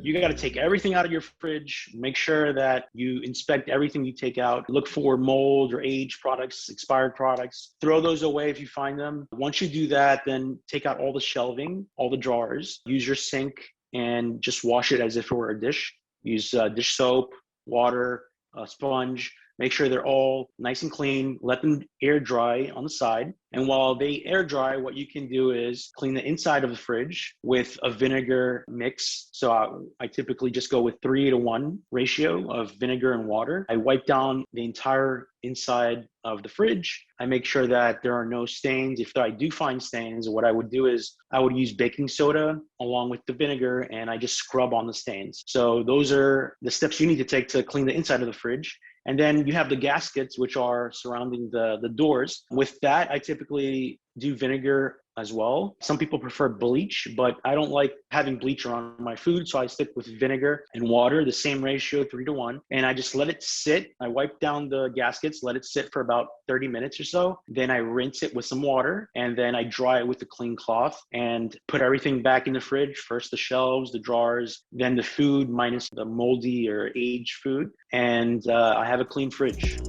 You got to take everything out of your fridge, make sure that you inspect everything you take out, look for mold or aged products, expired products, throw those away if you find them. Once you do that, then take out all the shelving, all the drawers, use your sink and just wash it as if it were a dish. Use dish soap, water, a sponge. Make sure they're all nice and clean. Let them air dry on the side. And while they air dry, what you can do is clean the inside of the fridge with a vinegar mix. So I typically just go with 3-to-1 ratio of vinegar and water. I wipe down the entire inside of the fridge. I make sure that there are no stains. If I do find stains, what I would do is I would use baking soda along with the vinegar and I just scrub on the stains. So those are the steps you need to take to clean the inside of the fridge. And then you have the gaskets, which are surrounding the doors. With that, I typically do vinegar as well. Some people prefer bleach, but I don't like having bleach around my food. So I stick with vinegar and water, the same ratio, 3-to-1. And I just let it sit. I wipe down the gaskets, let it sit for about 30 minutes or so. Then I rinse it with some water and then I dry it with a clean cloth and put everything back in the fridge. First the shelves, the drawers, then the food minus the moldy or aged food. And I have a clean fridge.